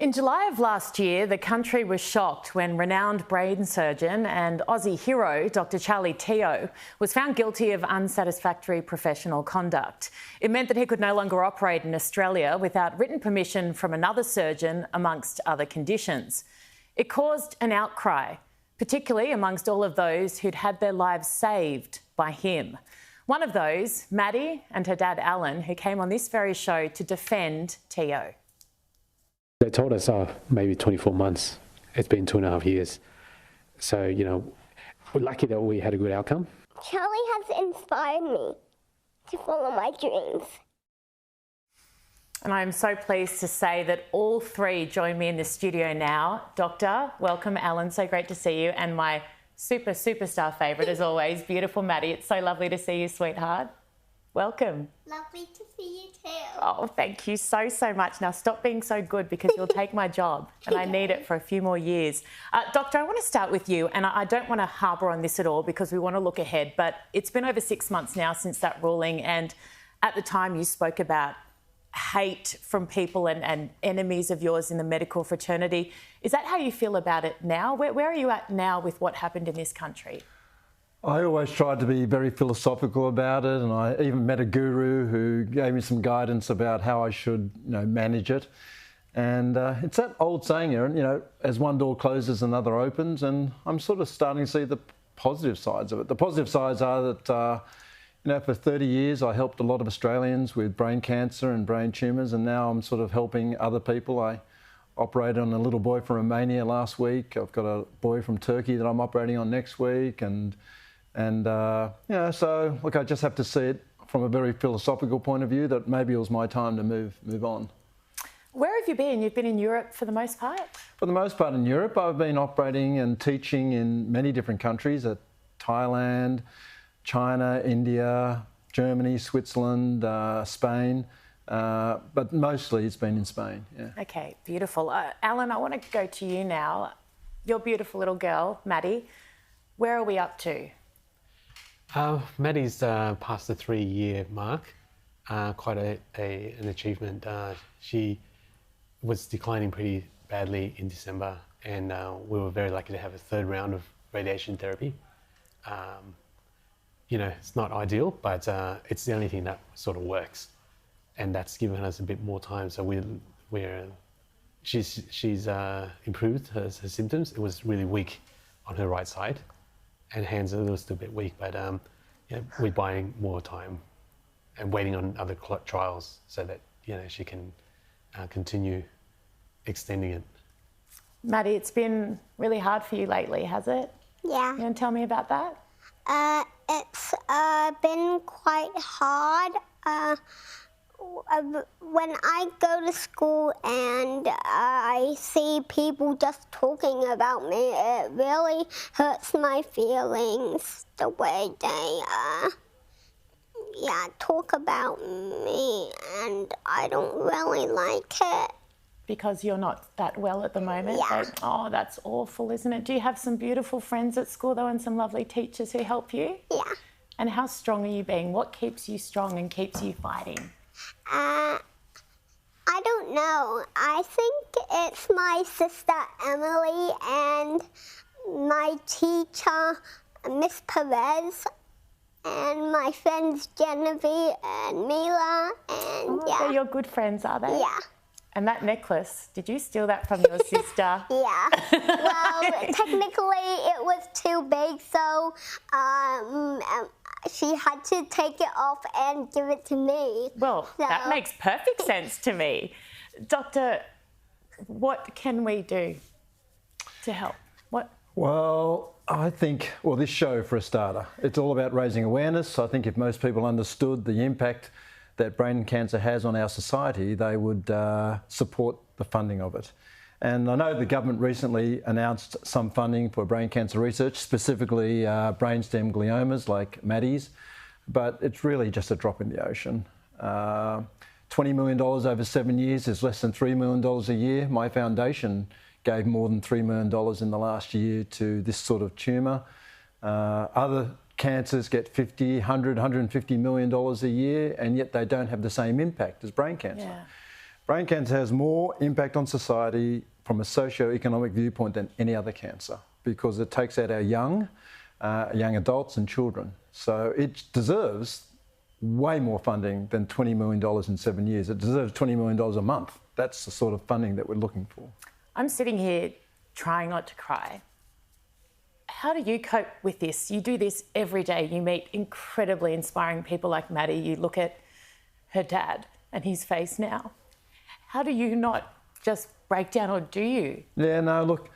In July of last year, the country was shocked when renowned brain surgeon and Aussie hero, Dr Charlie Teo, was found guilty of unsatisfactory professional conduct. It meant that he could no longer operate in Australia without written permission from another surgeon, amongst other conditions. It caused an outcry, particularly amongst all of those who'd had their lives saved by him. One of those, Maddie and her dad Alan, who came on this very show to defend Teo. They told us, maybe 24 months. It's been 2.5 years. So, we're lucky that we had a good outcome. Charlie has inspired me to follow my dreams. And I'm so pleased to say that all three join me in the studio now. Doctor, welcome, Alan. So great to see you. And my superstar favourite, as always, beautiful Maddie. It's so lovely to see you, sweetheart. Welcome. Lovely to see you too. Oh, thank you so much. Now stop being so good because you'll take my job and I need it for a few more years. Doctor, I want to start with you, and I don't want to harbour on this at all because we want to look ahead, but it's been over 6 months now since that ruling, and at the time you spoke about hate from people and enemies of yours in the medical fraternity. Is that how you feel about it now? Where are you at now with what happened in this country? I always tried to be very philosophical about it, and I even met a guru who gave me some guidance about how I should, manage it. And it's that old saying, Erin, as one door closes, another opens, and I'm sort of starting to see the positive sides of it. The positive sides are that, for 30 years I helped a lot of Australians with brain cancer and brain tumours, and now I'm sort of helping other people. I operated on a little boy from Romania last week. I've got a boy from Turkey that I'm operating on next week, so look, I just have to see it from a very philosophical point of view that maybe it was my time to move on. Where have you been? You've been in Europe for the most part? For the most part in Europe. I've been operating and teaching in many different countries, at Thailand, China, India, Germany, Switzerland, Spain, but mostly it's been in Spain, yeah. Okay, beautiful. Alan, I want to go to you now. Your beautiful little girl, Maddie, where are we up to? Maddie's past the 3-year mark, quite an achievement. She was declining pretty badly in December, and we were very lucky to have a 3rd round of radiation therapy. It's not ideal, but it's the only thing that sort of works, and that's given us a bit more time. So she's improved her symptoms. It was really weak on her right side, and hands are still a bit weak, but we're buying more time and waiting on other trials so that she can continue extending it. Maddie, it's been really hard for you lately, has it? Yeah. You want to tell me about that? It's been quite hard. When I go to school and I see people just talking about me, it really hurts my feelings, the way they talk about me, and I don't really like it. Because you're not that well at the moment? Yeah. Oh, that's awful, isn't it? Do you have some beautiful friends at school, though, and some lovely teachers who help you? Yeah. And how strong are you being? What keeps you strong and keeps you fighting? I don't know. I think it's my sister Emily and my teacher, Miss Perez, and my friends Genevieve and Mila, and They're your good friends, are they? Yeah. And that necklace, did you steal that from your sister? Yeah. Well, technically it was too big, so she had to take it off and give it to me. Well, that makes perfect sense to me. Doctor, what can we do to help? Well, I think, this show for a starter, it's all about raising awareness. I think if most people understood the impact that brain cancer has on our society, they would support the funding of it. And I know the government recently announced some funding for brain cancer research, specifically brainstem gliomas like Maddy's, but it's really just a drop in the ocean. $20 million over 7 years is less than $3 million a year. My foundation gave more than $3 million in the last year to this sort of tumour. Other cancers get $50, $100, $150 million a year, and yet they don't have the same impact as brain cancer. Yeah. Brain cancer has more impact on society from a socio-economic viewpoint than any other cancer because it takes out our young adults and children. So it deserves way more funding than $20 million in 7 years. It deserves $20 million a month. That's the sort of funding that we're looking for. I'm sitting here trying not to cry. How do you cope with this? You do this every day. You meet incredibly inspiring people like Maddie. You look at her dad and his face now. How do you not just break down, or do you? Yeah, no, look,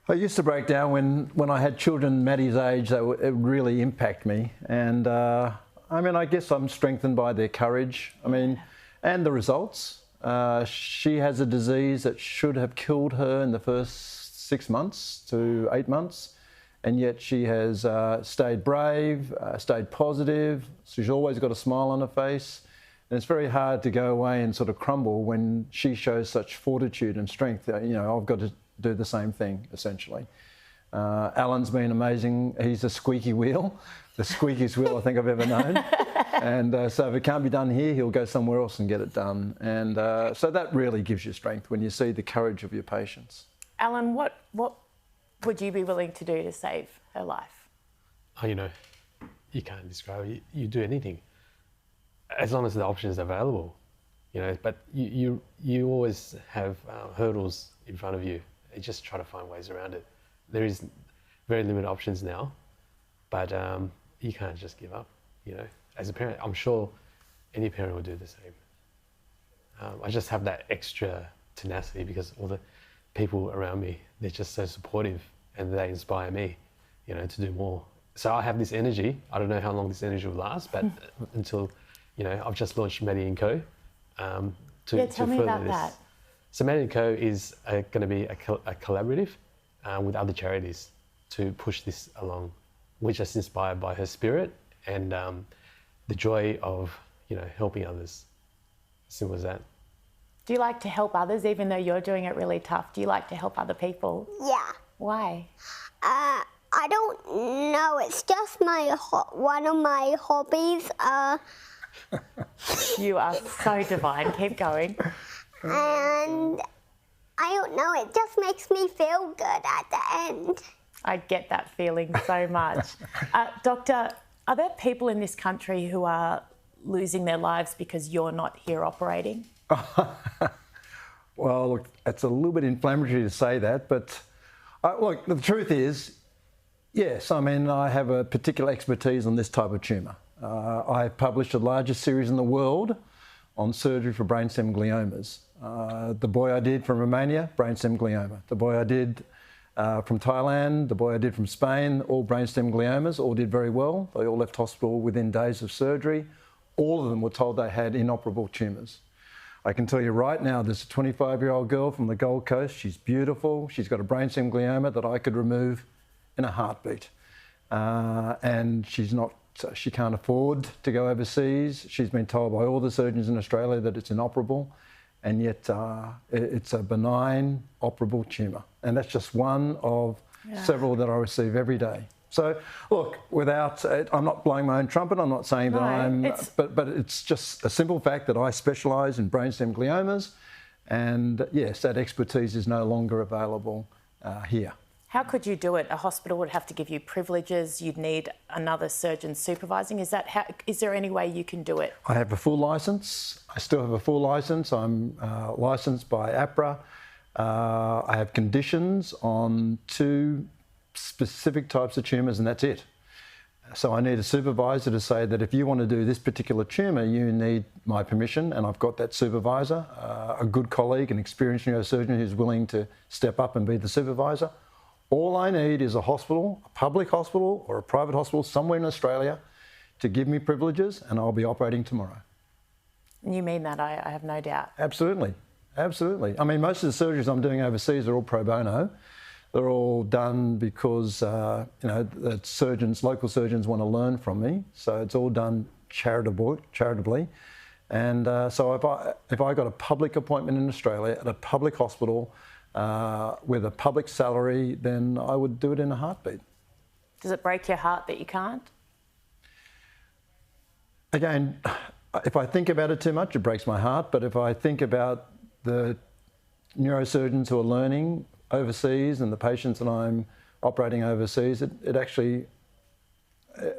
I used to break down when I had children Maddie's age. It would really impact me. And I guess I'm strengthened by their courage. And the results. She has a disease that should have killed her in the first 6 months to 8 months. And yet she has stayed brave, stayed positive. She's always got a smile on her face. And it's very hard to go away and sort of crumble when she shows such fortitude and strength. I've got to do the same thing, essentially. Alan's been amazing. He's a squeaky wheel, the squeakiest wheel I think I've ever known. And so if it can't be done here, he'll go somewhere else and get it done. And so that really gives you strength when you see the courage of your patients. Alan, what would you be willing to do to save her life? Oh, you can't describe it. You do anything, as long as the option is available, But you always have hurdles in front of you. You just try to find ways around it. There is very limited options now, but you can't just give up. As a parent, I'm sure any parent would do the same. I just have that extra tenacity because all the people around me, they're just so supportive and they inspire me, to do more. So I have this energy. I don't know how long this energy will last, but until, I've just launched Maddie & Co. Tell me about that. So Maddie & Co. is going to be a collaborative with other charities to push this along. We're just inspired by her spirit and the joy of, helping others. Simple as that. Do you like to help others even though you're doing it really tough? Do you like to help other people? Yeah. Why? I don't know. It's just one of my hobbies. You are so divine. Keep going. And I don't know. It just makes me feel good at the end. I get that feeling so much. Doctor, are there people in this country who are losing their lives because you're not here operating? Well, look, it's a little bit inflammatory to say that, but look, the truth is, yes, I have a particular expertise on this type of tumour. I've published the largest series in the world on surgery for brainstem gliomas. The boy I did from Romania, brainstem glioma. The boy I did from Thailand, the boy I did from Spain, all brainstem gliomas, all did very well. They all left hospital within days of surgery. All of them were told they had inoperable tumours. I can tell you right now, there's a 25-year-old girl from the Gold Coast. She's beautiful. She's got a brainstem glioma that I could remove in a heartbeat. And she can't afford to go overseas. She's been told by all the surgeons in Australia that it's inoperable. And yet it's a benign, operable tumour. And that's just one of several that I receive every day. So, look, I'm not blowing my own trumpet. I'm not saying that but it's just a simple fact that I specialise in brainstem gliomas. And yes, that expertise is no longer available here. How could you do it? A hospital would have to give you privileges. You'd need another surgeon supervising. Is there any way you can do it? I have a full licence. I still have a full licence. I'm licensed by APRA. I have conditions on 2 specific types of tumours, and that's it. So I need a supervisor to say that if you want to do this particular tumour, you need my permission, and I've got that supervisor, a good colleague, an experienced neurosurgeon who's willing to step up and be the supervisor. All I need is a hospital, a public hospital or a private hospital somewhere in Australia to give me privileges, and I'll be operating tomorrow. You mean that, I have no doubt. Absolutely, absolutely. Most of the surgeries I'm doing overseas are all pro bono. They're all done because, that local surgeons want to learn from me. So it's all done charitably. And so if I got a public appointment in Australia at a public hospital with a public salary, then I would do it in a heartbeat. Does it break your heart that you can't? Again, if I think about it too much, it breaks my heart. But if I think about the neurosurgeons who are learning overseas and the patients that I'm operating overseas, it actually,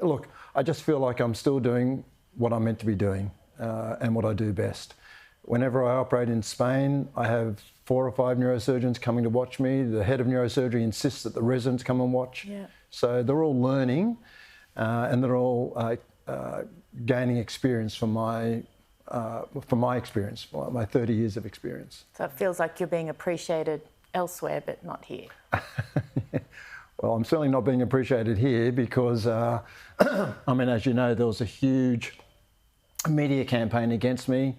look, I just feel like I'm still doing what I'm meant to be doing and what I do best. Whenever I operate in Spain, I have 4 or 5 neurosurgeons coming to watch me. The head of neurosurgery insists that the residents come and watch. Yeah. So they're all learning and they're all gaining experience from my experience, my 30 years of experience. So it feels like you're being appreciated elsewhere, but not here. Well, I'm certainly not being appreciated here because, I mean, as you know, there was a huge media campaign against me.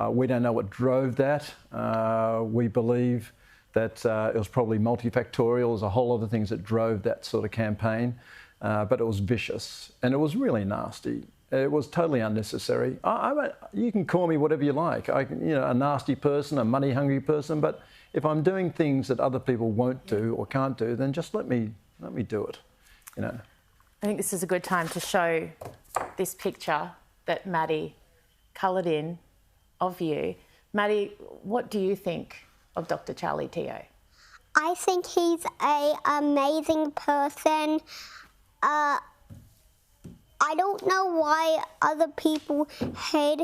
We don't know what drove that. We believe that it was probably multifactorial. There's a whole lot of things that drove that sort of campaign, but it was vicious and it was really nasty. It was totally unnecessary. You can call me whatever you like. A nasty person, a money-hungry person, but if I'm doing things that other people won't do or can't do, then just let me do it. I think this is a good time to show this picture that Maddie coloured in of you. Maddie, what do you think of Dr. Charlie Teo? I think he's an amazing person. I don't know why other people hate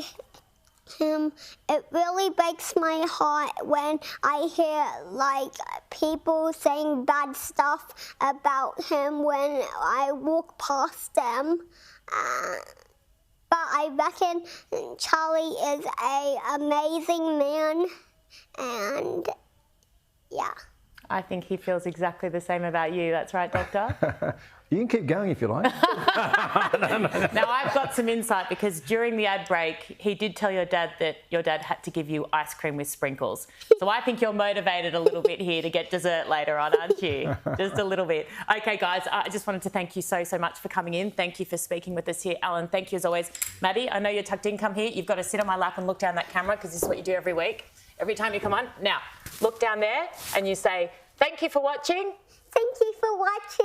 him. It really breaks my heart when I hear people saying bad stuff about him when I walk past them. But I reckon Charlie is an amazing man, and yeah. I think he feels exactly the same about you. That's right, Doctor? You can keep going if you like. Now, I've got some insight because during the ad break, he did tell your dad that your dad had to give you ice cream with sprinkles. So I think you're motivated a little bit here to get dessert later on, aren't you? Just a little bit. Okay, guys, I just wanted to thank you so much for coming in. Thank you for speaking with us here. Alan, thank you as always. Maddie, I know you're tucked in. Come here. You've got to sit on my lap and look down that camera because this is what you do every week. Every time you come on. Now, look down there and you say, thank you for watching. Thank you for watching.